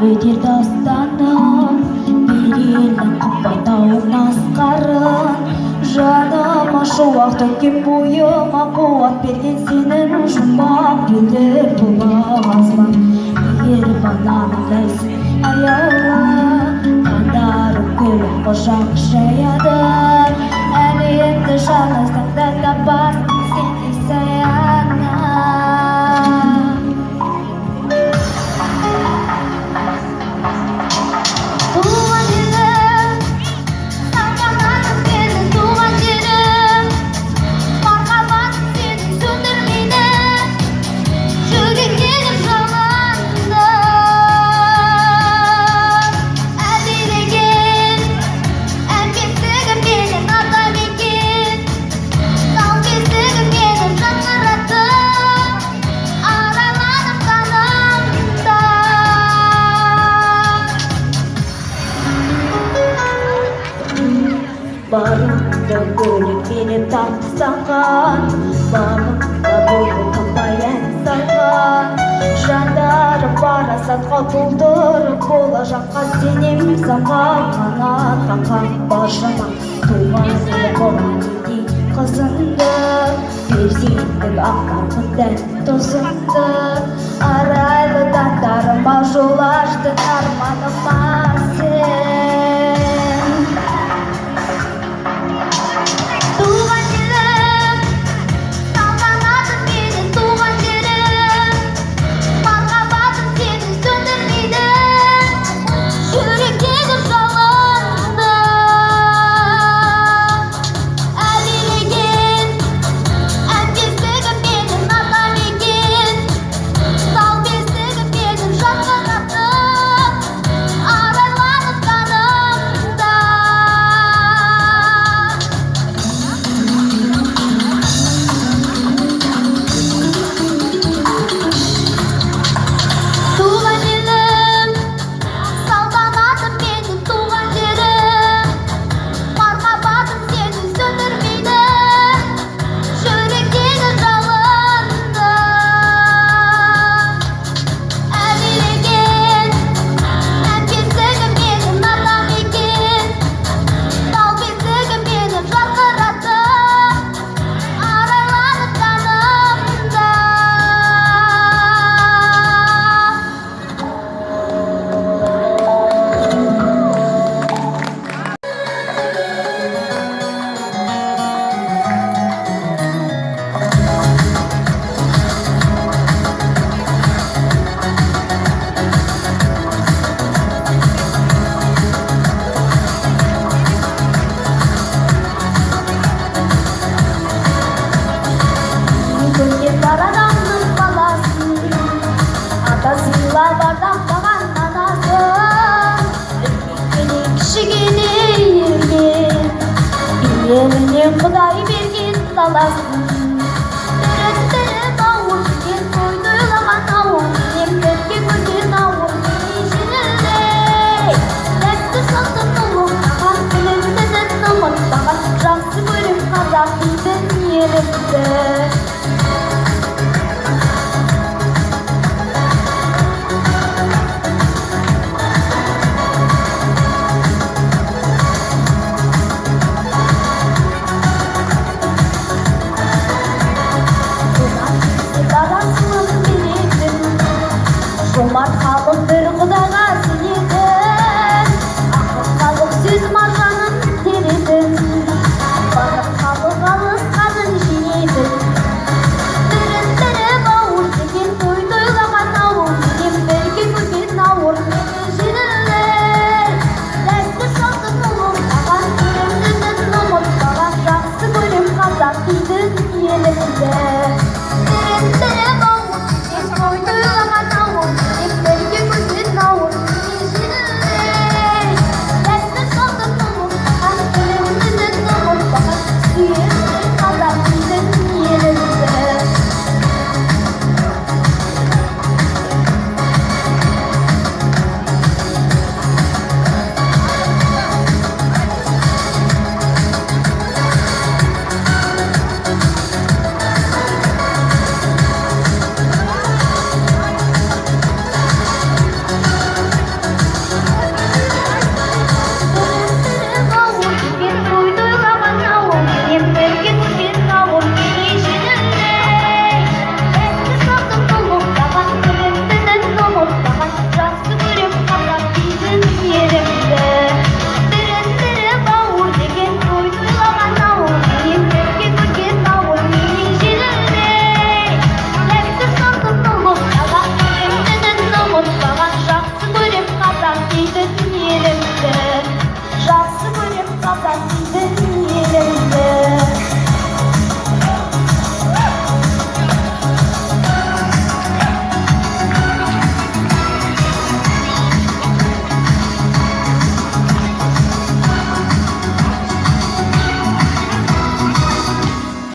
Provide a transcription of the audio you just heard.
өтер дастаным берелі қымбаттауын асқарын жаныма шуақ төккен бойыма қуат берген сенің жұмбақ гүлдер бұлағазбан егер бананыңдайсың аяулы қандарым көлік құшақ жаяды әлемді жалғыздықта табасың сендей саяна Барымда көлік менен тапсаған бағымда болды таппай ән салған жандарым парасатқа толтырып болашаққа сенем самғап қанат қаққан баршама туған ел қорғанеди қызыңды перзенттік ақтарқын дән тосыңды арайлы таңдарыма жол аштың арманыма сен Елінен Құдай берген саласын Түрін ауыр сен той тойлаған ауыр Немдерге көрген ауыр жеңілдей Дәсті салтын ұлықтаған тілімді дін ұмытпаған Жақсы көрем қазақ дейтін елімді жомарт халықтың